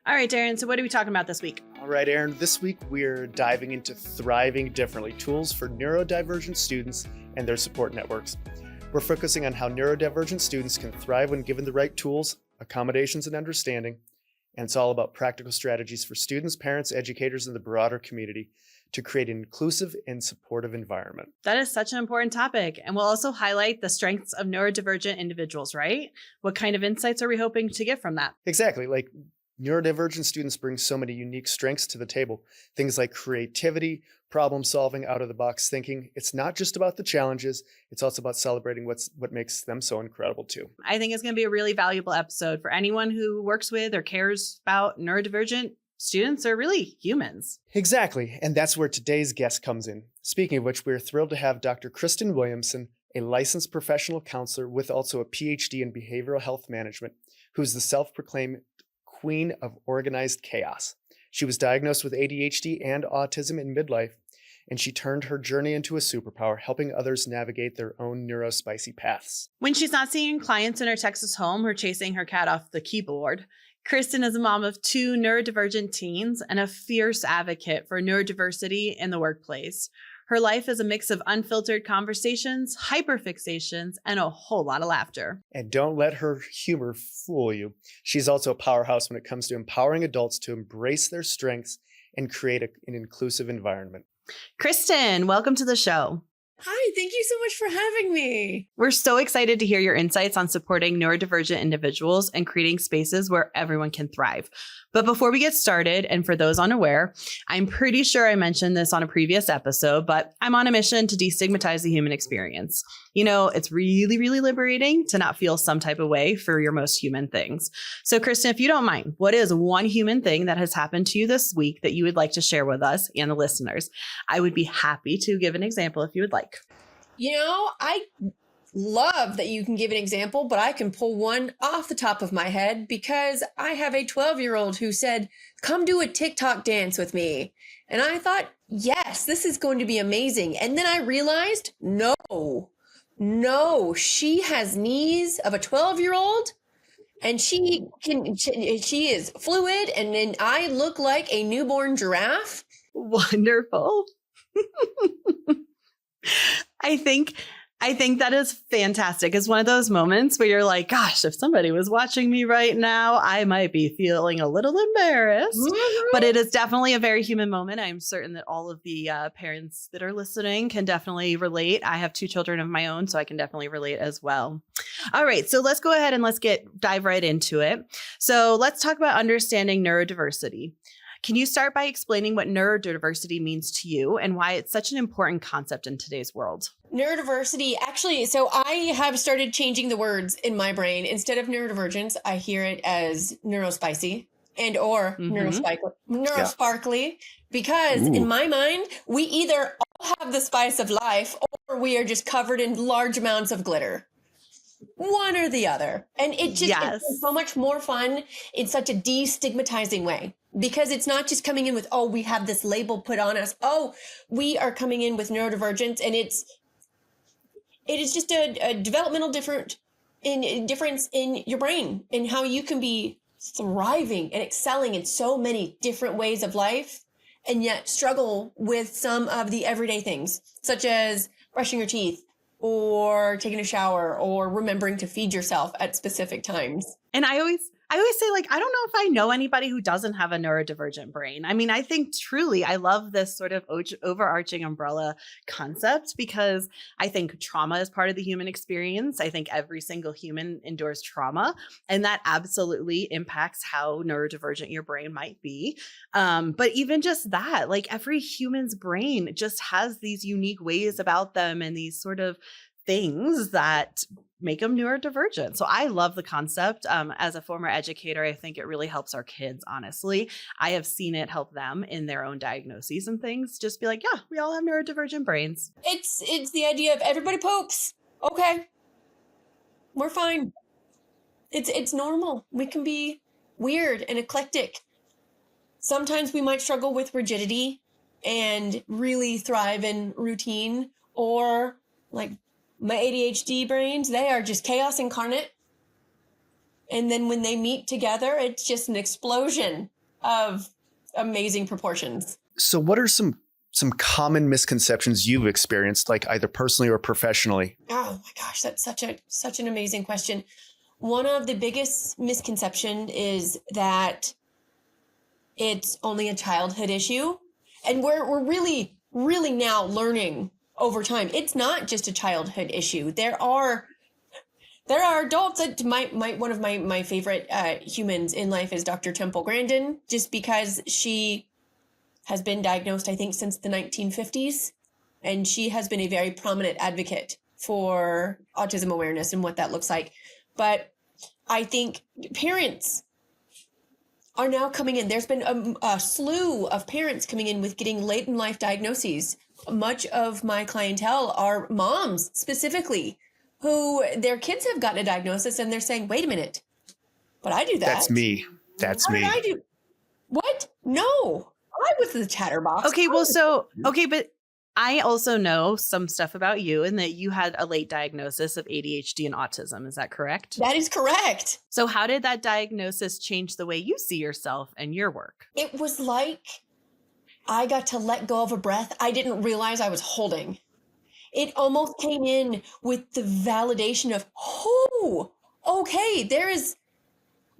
All right, Darren, so what are we talking about this week? All right, Aaron, this week we're diving into Thriving Differently, tools for neurodivergent students and their support networks. We're focusing on how neurodivergent students can thrive when given the right tools, accommodations, and understanding. And it's all about practical strategies for students, parents, educators, and the broader community to create an inclusive and supportive environment. That is such an important topic. And we'll also highlight the strengths of neurodivergent individuals, right? What kind of insights are we hoping to get from that? Exactly. Like neurodivergent students bring so many unique strengths to the table. Things like creativity, problem solving, out of the box thinking. It's not just about the challenges. It's also about celebrating what makes them so incredible too. I think it's going to be a really valuable episode for anyone who works with or cares about neurodivergent students or really humans. Exactly. And that's where today's guest comes in. Speaking of which, we're thrilled to have Dr. Kristen Williamson, a licensed professional counselor with also a PhD in behavioral health management, who's the self-proclaimed queen of organized chaos. She was diagnosed with ADHD and autism in midlife, and she turned her journey into a superpower, helping others navigate their own neurospicy paths. When she's not seeing clients in her Texas home or chasing her cat off the keyboard, Kristen is a mom of 2 neurodivergent teens and a fierce advocate for neurodiversity in the workplace. Her life is a mix of unfiltered conversations, hyperfixations, and a whole lot of laughter. And don't let her humor fool you. She's also a powerhouse when it comes to empowering adults to embrace their strengths and create an inclusive environment. Kristen, welcome to the show. Hi, thank you so much for having me. We're so excited to hear your insights on supporting neurodivergent individuals and creating spaces where everyone can thrive. But before we get started, and for those unaware, I'm pretty sure I mentioned this on a previous episode, but I'm on a mission to destigmatize the human experience. You know, it's really, really liberating to not feel some type of way for your most human things. So Kristen, if you don't mind, what is one human thing that has happened to you this week that you would like to share with us and the listeners? I would be happy to give an example if you would like. You know, I love that you can give an example, but I can pull one off the top of my head because I have a 12-year-old who said, come do a TikTok dance with me. And I thought, yes, this is going to be amazing. And then I realized, no, she has knees of a 12-year-old and she is fluid. And then I look like a newborn giraffe. Wonderful. I think that is fantastic. It's one of those moments where you're like, gosh, if somebody was watching me right now, I might be feeling a little embarrassed. Mm-hmm. But it is definitely a very human moment. I'm certain that all of the parents that are listening can definitely relate. I have 2 children of my own, so I can definitely relate as well. All right, so let's go ahead and dive right into it. So let's talk about understanding neurodiversity. Can you start by explaining what neurodiversity means to you and why it's such an important concept in today's world? Neurodiversity, actually, so I have started changing the words in my brain. Instead of neurodivergence, I hear it as neurospicy and or neurosparkly, because in my mind, we either all have the spice of life or we are just covered in large amounts of glitter. One or the other. And it just is so much more fun in such a destigmatizing way. Because it's not just coming in with, oh, we have this label put on us. Oh, we are coming in with neurodivergence, and it is just a developmental difference in your brain and how you can be thriving and excelling in so many different ways of life, and yet struggle with some of the everyday things, such as brushing your teeth or taking a shower or remembering to feed yourself at specific times. And I always say, like, I don't know if I know anybody who doesn't have a neurodivergent brain. I mean, I think truly I love this sort of overarching umbrella concept because I think trauma is part of the human experience. I think every single human endures trauma, and that absolutely impacts how neurodivergent your brain might be. But even just that, like every human's brain just has these unique ways about them and these sort of things that make them neurodivergent. So I love the concept. As a former educator, I think it really helps our kids, honestly. I have seen it help them in their own diagnoses and things. Just be like, yeah, we all have neurodivergent brains. It's the idea of everybody poops. Okay. We're fine. It's normal. We can be weird and eclectic. Sometimes we might struggle with rigidity and really thrive in routine, or like my ADHD brains, they are just chaos incarnate. And then when they meet together, it's just an explosion of amazing proportions. So what are some common misconceptions you've experienced, like either personally or professionally? Oh my gosh, that's such an amazing question. One of the biggest misconception is that it's only a childhood issue. And we're really, really now learning over time. It's not just a childhood issue. There are adults that one of my favorite humans in life is Dr. Temple Grandin, just because she has been diagnosed, I think, since the 1950s. And she has been a very prominent advocate for autism awareness and what that looks like. But I think parents are now coming in. There's been a slew of parents coming in with getting late in life diagnoses. Much of my clientele are moms specifically who their kids have gotten a diagnosis and they're saying, wait a minute, but I do that. That's me. That's me. Did I do what? No, I was the chatterbox. Okay, well, but I also know some stuff about you and that you had a late diagnosis of ADHD and autism. Is that correct? That is correct. So how did that diagnosis change the way you see yourself and your work? It was like I got to let go of a breath I didn't realize I was holding. It almost came in with the validation of, oh, okay, there is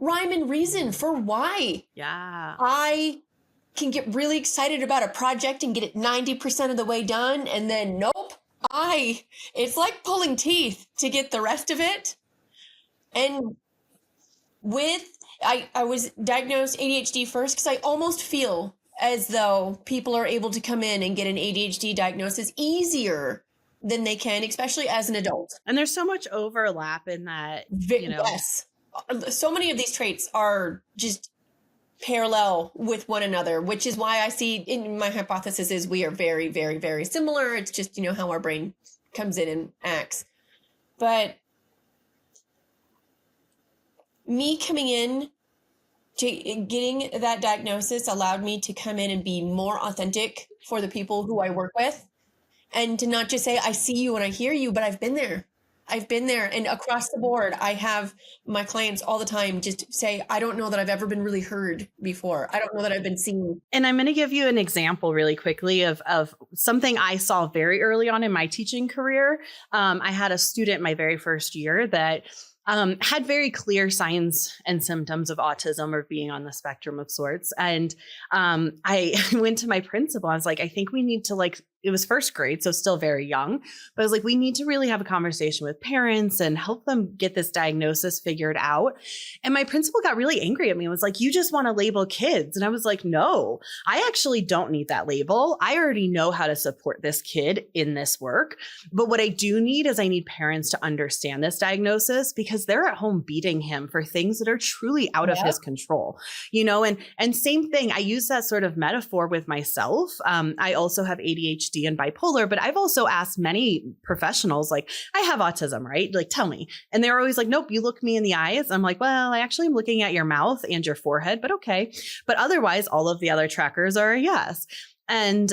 rhyme and reason for why. Yeah. I can get really excited about a project and get it 90% of the way done. And then, nope, it's like pulling teeth to get the rest of it. And I was diagnosed ADHD first because I almost feel as though people are able to come in and get an ADHD diagnosis easier than they can, especially as an adult. And there's so much overlap in that, Yes. So many of these traits are just parallel with one another, which is why I see in my hypothesis is we are very, very, very similar. It's just, how our brain comes in and acts. But me coming in to getting that diagnosis allowed me to come in and be more authentic for the people who I work with, and to not just say, I see you and I hear you, but I've been there. And across the board, I have my clients all the time just say, I don't know that I've ever been really heard before. I don't know that I've been seen. And I'm going to give you an example really quickly of something I saw very early on in my teaching career. I had a student my very first year that had very clear signs and symptoms of autism or being on the spectrum of sorts. And I went to my principal. I was like, I think we need to it was first grade, so still very young. But I was like, we need to really have a conversation with parents and help them get this diagnosis figured out. And my principal got really angry at me and was like, you just want to label kids. And I was like, no, I actually don't need that label. I already know how to support this kid in this work. But what I do need is I need parents to understand this diagnosis because they're at home beating him for things that are truly out of his control, and same thing. I use that sort of metaphor with myself. I also have ADHD and bipolar, but I've also asked many professionals, like, I have autism, right? Like, tell me. And they're always like, nope, you look me in the eyes. I'm like, well, I actually am looking at your mouth and your forehead, but okay. But otherwise, all of the other trackers are a yes. And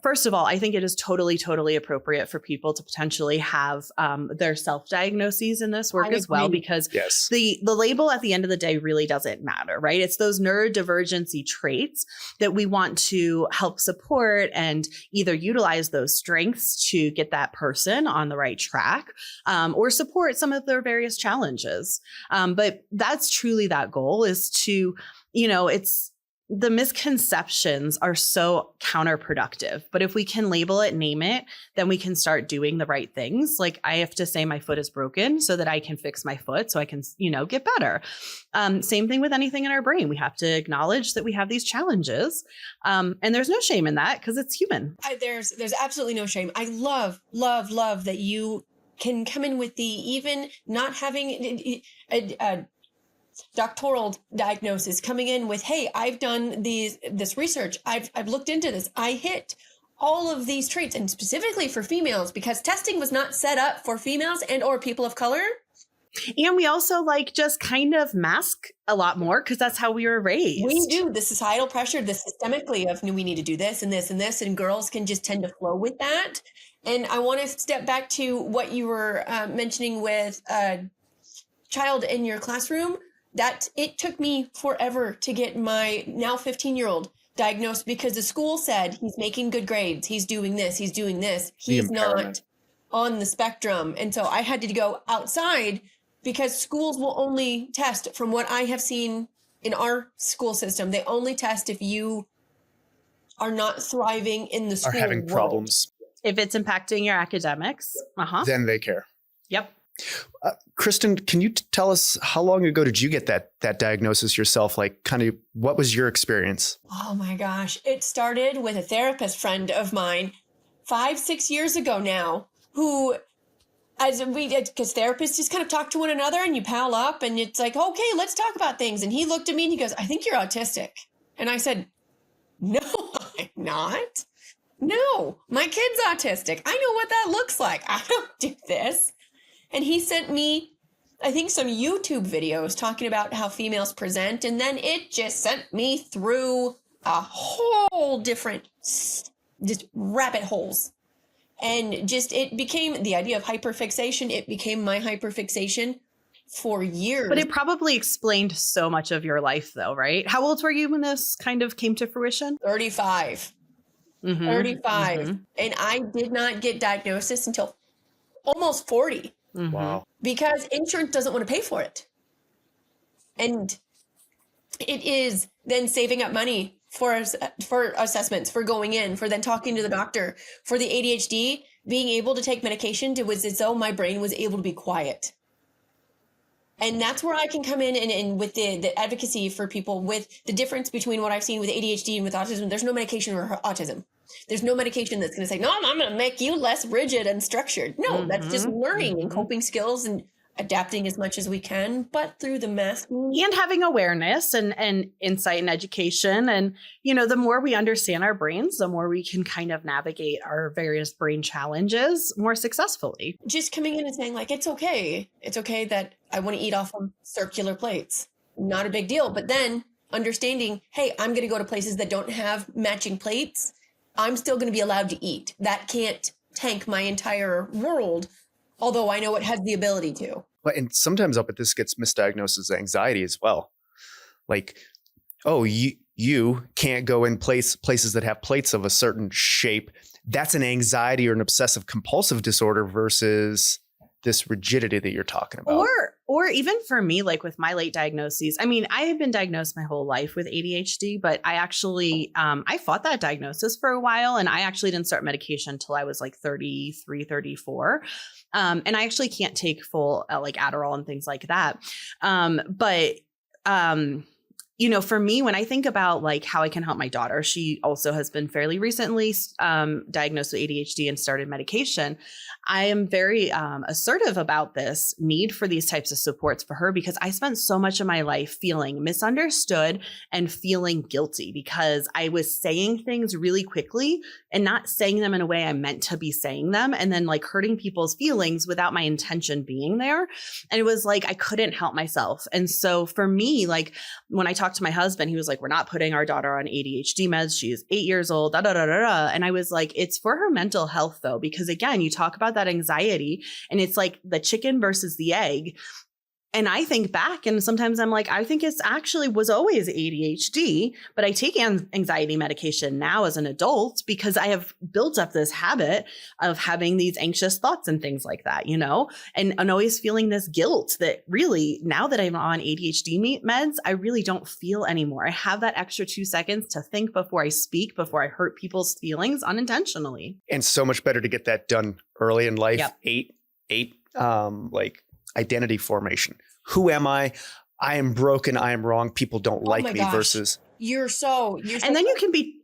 first of all, I think it is totally, totally appropriate for people to potentially have their self-diagnoses in this work as well, because the label at the end of the day really doesn't matter, right? It's those neurodivergency traits that we want to help support and either utilize those strengths to get that person on the right track or support some of their various challenges. But that's truly that goal is to, the misconceptions are so counterproductive, but if we can label it, name it, then we can start doing the right things. Like I have to say my foot is broken so that I can fix my foot so I can, get better. Same thing with anything in our brain. We have to acknowledge that we have these challenges. And there's no shame in that because it's human. There's absolutely no shame. I love, love, love that you can come in with the even not having a doctoral diagnosis, coming in with, hey, I've done this research. I've looked into this. I hit all of these traits, and specifically for females, because testing was not set up for females and or people of color. And we also just kind of mask a lot more because that's how we were raised. We do. The societal pressure, the systemically of we need to do this and this and this, and girls can just tend to flow with that. And I want to step back to what you were mentioning with a child in your classroom. that it took me forever to get my now 15-year-old diagnosed, because the school said he's making good grades. He's doing this. He's doing this. He's not on the spectrum. And so I had to go outside, because schools will only test, from what I have seen in our school system, they only test if you are not thriving in the school Are having world. problems. If it's impacting your academics, Then they care. Yep. Kristen, can you tell us, how long ago did you get that diagnosis yourself? Like, kind of, what was your experience? Oh my gosh. It started with a therapist friend of mine 5-6 years ago now, who, as we did, because therapists just kind of talk to one another and you pal up and it's like, okay, let's talk about things. And he looked at me and he goes, I think you're autistic. And I said, no, I'm not. No, my kid's autistic. I know what that looks like. I don't do this. And he sent me, I think, some YouTube videos talking about how females present. And then it just sent me through a whole different, just rabbit holes. And just, it became the idea of hyperfixation. It became my hyperfixation for years. But it probably explained so much of your life, though, right? How old were you when this kind of came to fruition? 35. 35. And I did not get diagnosis until almost 40. Wow. Because insurance doesn't want to pay for it. And it is then saving up money for assessments, for going in, for then talking to the doctor, for the ADHD, being able to take medication. It was as though my brain was able to be quiet. And that's where I can come in and with the advocacy for people, with the difference between what I've seen with ADHD and with autism. There's no medication for autism. There's no medication that's going to say, no, I'm going to make you less rigid and structured. No, that's just learning and coping skills and adapting as much as we can, but through the masking. And having awareness and insight and education. And, you know, the more we understand our brains, the more we can kind of navigate our various brain challenges more successfully. Just coming in and saying, like, it's okay. It's okay that I want to eat off of circular plates. Not a big deal. But then understanding, hey, I'm going to go to places that don't have matching plates. I'm still going to be allowed to eat. That can't tank my entire world, although I know it has the ability to. Well, and sometimes I'll bet this gets misdiagnosed as anxiety as well. Like, oh, you can't go in places that have plates of a certain shape. That's an anxiety or an obsessive compulsive disorder versus this rigidity that you're talking about. Or even for me, like with my late diagnoses, I mean, I have been diagnosed my whole life with ADHD, but I actually, I fought that diagnosis for a while, and I actually didn't start medication until I was like 33, 34. And I actually can't take full like Adderall and things like that. You know, for me, when I think about like how I can help my daughter, she also has been fairly recently diagnosed with ADHD and started medication. I am very assertive about this need for these types of supports for her, because I spent so much of my life feeling misunderstood and feeling guilty because I was saying things really quickly and not saying them in a way I meant to be saying them, and then like hurting people's feelings without my intention being there. And it was like I couldn't help myself. And so for me, like when I talked to my husband, he was like, we're not putting our daughter on ADHD meds. She is 8 years old, da, da, da, da, da. And I was like, it's for her mental health though, because again, you talk about that anxiety and it's like the chicken versus the egg. And I think back and sometimes I'm like, I think it's actually was always ADHD, but I take anxiety medication now as an adult because I have built up this habit of having these anxious thoughts and things like that, you know, and always feeling this guilt that really now that I'm on ADHD meds, I really don't feel anymore. I have that extra 2 seconds to think before I speak, before I hurt people's feelings unintentionally. And so much better to get that done early in life. Yep. Like identity formation. Who am I? I am broken. I am wrong. People don't like me versus. You're so and then you can be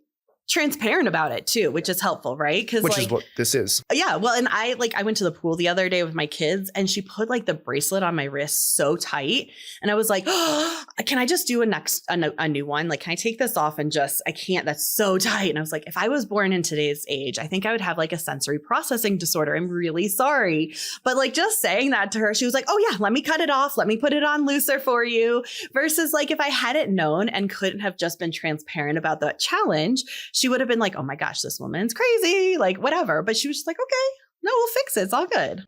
transparent about it too, which is helpful, right? Because which is what this is. Yeah. Well, and I went to the pool the other day with my kids and she put like the bracelet on my wrist so tight. And I was like, oh, can I just do a new one? Like, can I take this off and I can't, that's so tight. And I was like, if I was born in today's age, I think I would have like a sensory processing disorder. I'm really sorry. But like just saying that to her, she was like, oh yeah, let me cut it off. Let me put it on looser for you. Versus like if I hadn't known and couldn't have just been transparent about that challenge, she would have been like, oh my gosh, this woman's crazy, like whatever. But she was just like, okay, no, we'll fix it. It's all good.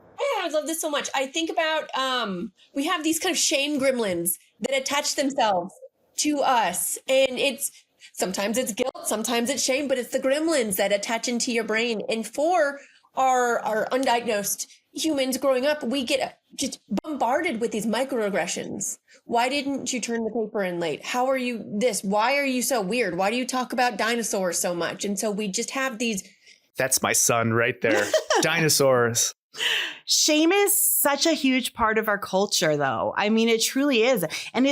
would love this so much. I think about, we have these kind of shame gremlins that attach themselves to us. And sometimes it's guilt, sometimes it's shame, but it's the gremlins that attach into your brain. And for our undiagnosed humans growing up, we get just bombarded with these microaggressions. Why didn't you turn the paper in late? How are you this? Why are you so weird? Why do you talk about dinosaurs so much? And so we just have these. That's my son right there. Dinosaurs. Shame is such a huge part of our culture, though. I mean, it truly is. And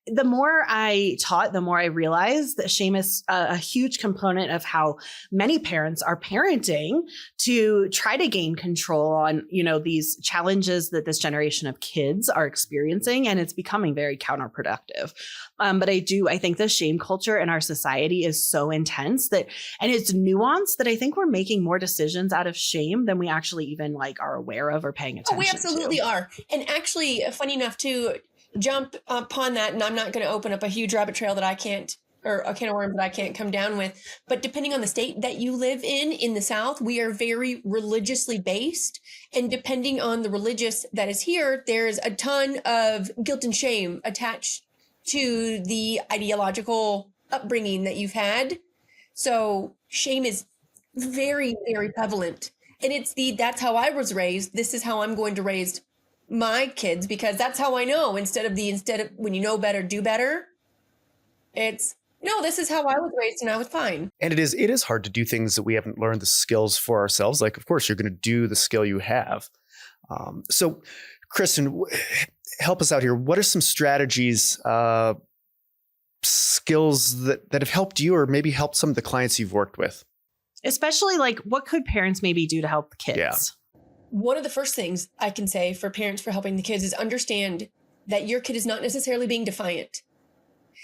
the more I taught, the more I realized that shame is a huge component of how many parents are parenting to try to gain control on, these challenges that this generation of kids are experiencing. And it's becoming very counterproductive. But I think the shame culture in our society is so intense and it's nuanced that I think we're making more decisions out of shame than we actually even are aware of or paying attention to. We absolutely are. And actually, funny enough, to jump upon that, and I'm not going to open up a huge rabbit trail that I can't, or a can of worms that I can't come down with, but depending on the state that you live in the South, we are very religiously based. And depending on the religious that is here, there's a ton of guilt and shame attached to the ideological upbringing that you've had. So shame is very, very prevalent. And that's how I was raised. This is how I'm going to raise my kids, because that's how I know. Instead of when you know better, do better. No, this is how I was raised and I was fine. And it is hard to do things that we haven't learned the skills for ourselves. Of course, you're going to do the skill you have. So Kristen, help us out here. What are some strategies, skills that have helped you or maybe helped some of the clients you've worked with? Especially what could parents maybe do to help the kids? Yeah. One of the first things I can say for parents for helping the kids is understand that your kid is not necessarily being defiant.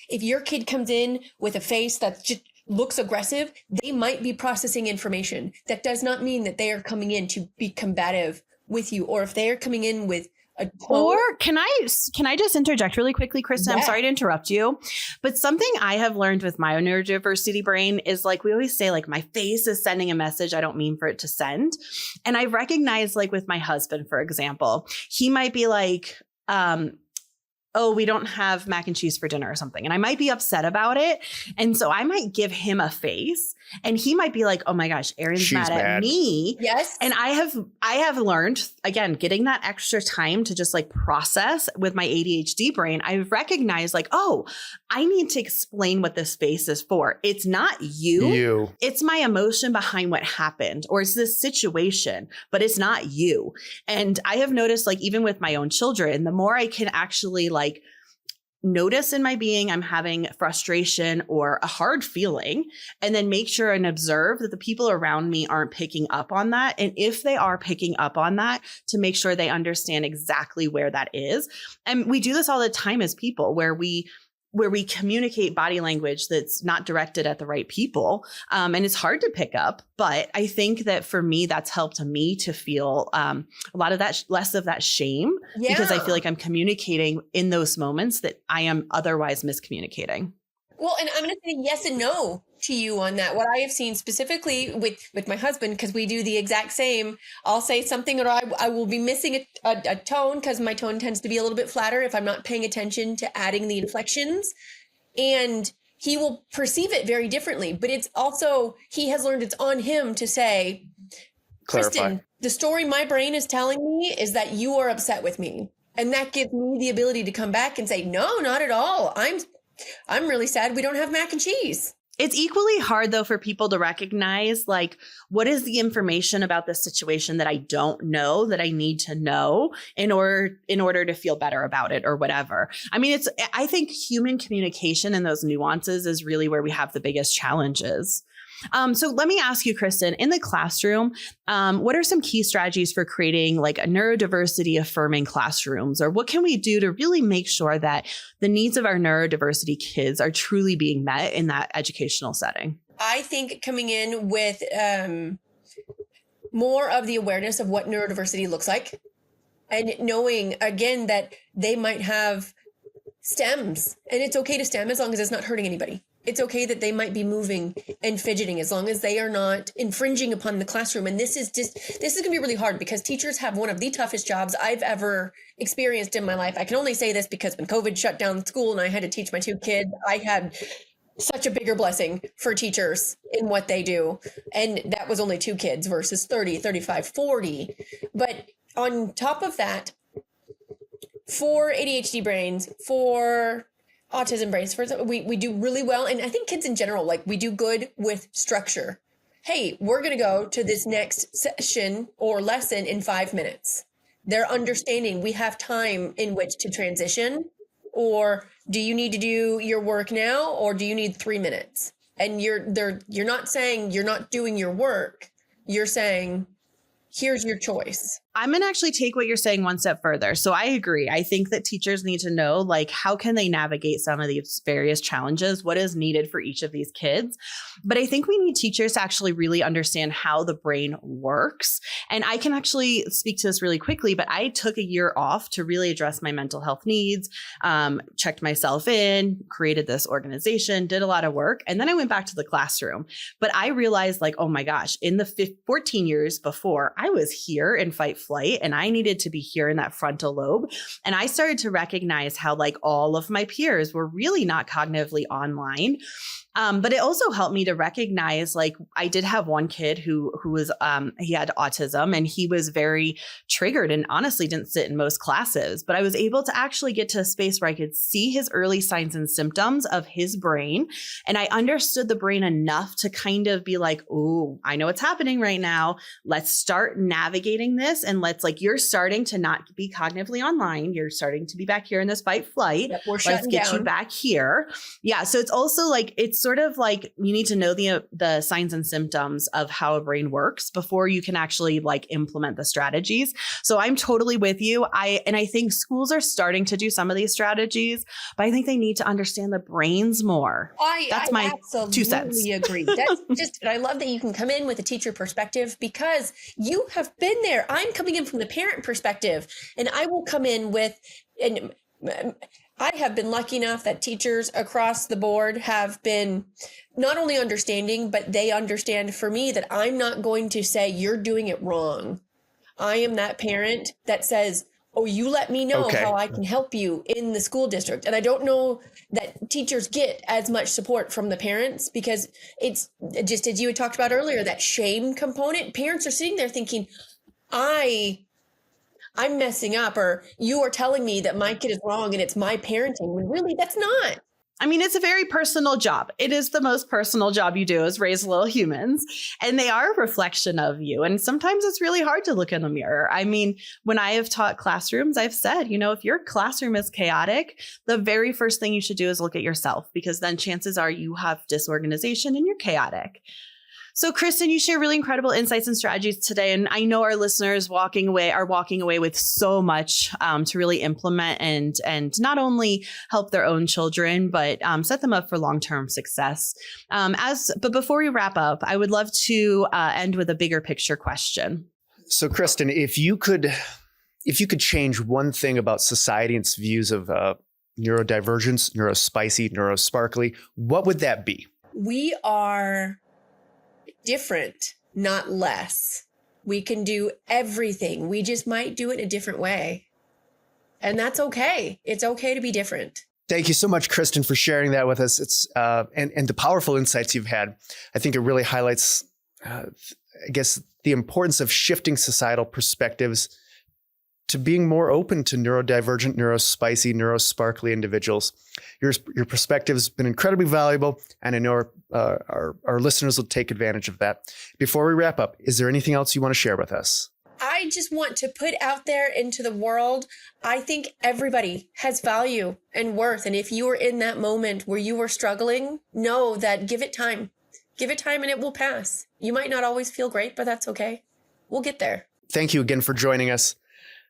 If your kid comes in with a face that just looks aggressive, they might be processing information. That does not mean that they are coming in to be combative with you, or if they are coming in with a tone. Or can I just interject really quickly, Kristen? Yeah. I'm sorry to interrupt you, but something I have learned with my neurodiversity brain is we always say my face is sending a message I don't mean for it to send. And I recognize with my husband, for example, he might be oh, we don't have mac and cheese for dinner or something. And I might be upset about it. And so I might give him a face and he might be like, oh my gosh, Erin's mad at me. Yes. And I have learned, again, getting that extra time to just process with my ADHD brain. I've recognized oh, I need to explain what this face is for. It's not you. It's my emotion behind what happened, or it's this situation, but it's not you. And I have noticed even with my own children, the more I can actually notice in my being I'm having frustration or a hard feeling, and then make sure and observe that the people around me aren't picking up on that. And if they are picking up on that, to make sure they understand exactly where that is. And we do this all the time as people, where we communicate body language that's not directed at the right people. And it's hard to pick up. But I think that for me, that's helped me to feel a lot of that, less of that shame, because I feel like I'm communicating in those moments that I am otherwise miscommunicating. Well, and I'm going to say yes and no to you on that. What I have seen specifically with my husband, because we do the exact same, I'll say something or I will be missing a tone, because my tone tends to be a little bit flatter if I'm not paying attention to adding the inflections. And he will perceive it very differently. But it's also, he has learned it's on him to say, Kristen, the story my brain is telling me is that you are upset with me. And that gives me the ability to come back and say, no, not at all. I'm really sad we don't have mac and cheese. It's equally hard, though, for people to recognize, what is the information about this situation that I don't know that I need to know in order to feel better about it or whatever. I mean, I think human communication and those nuances is really where we have the biggest challenges. So let me ask you, Kristen, in the classroom, what are some key strategies for creating a neurodiversity affirming classrooms? Or what can we do to really make sure that the needs of our neurodiversity kids are truly being met in that educational setting? I think coming in with more of the awareness of what neurodiversity looks like, and knowing, again, that they might have stems, and it's okay to stem as long as it's not hurting anybody. It's okay that they might be moving and fidgeting as long as they are not infringing upon the classroom. And this is going to be really hard because teachers have one of the toughest jobs I've ever experienced in my life. I can only say this because when COVID shut down school and I had to teach my 2 kids, I had such a bigger blessing for teachers in what they do. And that was only 2 kids versus 30, 35, 40. But on top of that, for ADHD brains, for autism brains, for example, we do really well. And I think kids in general, like we do good with structure. Hey, we're going to go to this next session or lesson in 5 minutes. They're understanding we have time in which to transition, or do you need to do your work now, or do you need 3 minutes? And you're not saying you're not doing your work. You're saying, here's your choice. I'm going to actually take what you're saying one step further. So I agree. I think that teachers need to know, like, how can they navigate some of these various challenges? What is needed for each of these kids? But I think we need teachers to actually really understand how the brain works. And I can actually speak to this really quickly, but I took a year off to really address my mental health needs, checked myself in, created this organization, did a lot of work. And then I went back to the classroom. But I realized, like, oh my gosh, in the 14 years before, I was here in fight flight and I needed to be here in that frontal lobe. And I started to recognize how, like, all of my peers were really not cognitively online. But it also helped me to recognize, like, I did have one kid who was, he had autism and he was very triggered and honestly didn't sit in most classes, but I was able to actually get to a space where I could see his early signs and symptoms of his brain. And I understood the brain enough to kind of be like, oh, I know what's happening right now. Let's start navigating this. And let's, like, you're starting to not be cognitively online. You're starting to be back here in this fight flight. Yep, we're Let's get you back here. Yeah. So it's also like, it's sort of like you need to know the signs and symptoms of how a brain works before you can actually, like, implement the strategies. So I'm totally with you. I think schools are starting to do some of these strategies, but I think they need to understand the brains more. That's my 2 cents. I agree. That's just, I love that you can come in with a teacher perspective because you have been there. I'm coming in from the parent perspective, and I will come in with, and I have been lucky enough that teachers across the board have been not only understanding, but they understand for me that I'm not going to say you're doing it wrong. I am that parent that says, oh, you let me know how I can help you in the school district. And I don't know that teachers get as much support from the parents because it's just, as you had talked about earlier, that shame component. Parents are sitting there thinking, I'm messing up, or you are telling me that my kid is wrong and it's my parenting, when really that's not. I mean, it's a very personal job. It is the most personal job you do, is raise little humans, and they are a reflection of you. And sometimes it's really hard to look in the mirror. I mean, when I have taught classrooms, I've said, you know, if your classroom is chaotic, the very first thing you should do is look at yourself, because then chances are you have disorganization and you're chaotic. So, Kristen, you share really incredible insights and strategies today. And I know our listeners are walking away with so much to really implement and not only help their own children, but set them up for long-term success. But before we wrap up, I would love to end with a bigger picture question. So, Kristen, if you could change one thing about society and its views of neurodivergence, neurospicy, neurosparkly, what would that be? We are different, not less. We can do everything. We just might do it in a different way. And that's okay. It's okay to be different. Thank you so much, Kristen, for sharing that with us. It's and the powerful insights you've had. I think it really highlights, I guess, the importance of shifting societal perspectives to being more open to neurodivergent, neurospicy, neurosparkly individuals. Your perspective has been incredibly valuable, and I know our listeners will take advantage of that. Before we wrap up, is there anything else you want to share with us? I just want to put out there into the world, I think everybody has value and worth. And if you are in that moment where you are struggling, know that give it time. Give it time and it will pass. You might not always feel great, but that's okay. We'll get there. Thank you again for joining us.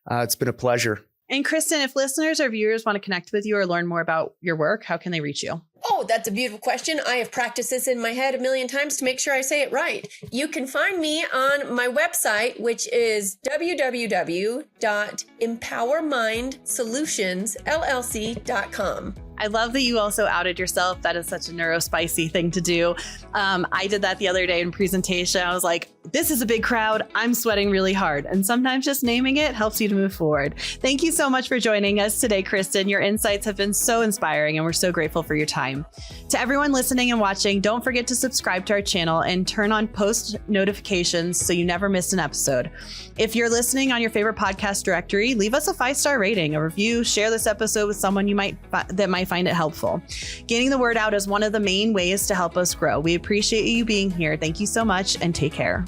It's been a pleasure. And Kristen, if listeners or viewers want to connect with you or learn more about your work, how can they reach you? Oh, that's a beautiful question. I have practiced this in my head a million times to make sure I say it right. You can find me on my website, which is www.empowermindsolutions.llc.com. I love that you also outed yourself. That is such a neurospicy thing to do. I did that the other day in presentation. I was like, this is a big crowd. I'm sweating really hard. And sometimes just naming it helps you to move forward. Thank you so much for joining us today, Kristen. Your insights have been so inspiring, and we're so grateful for your time. To everyone listening and watching, don't forget to subscribe to our channel and turn on post notifications so you never miss an episode. If you're listening on your favorite podcast directory, leave us a 5-star rating, a review, share this episode with someone that might find it helpful. Getting the word out is one of the main ways to help us grow. We appreciate you being here. Thank you so much, and take care.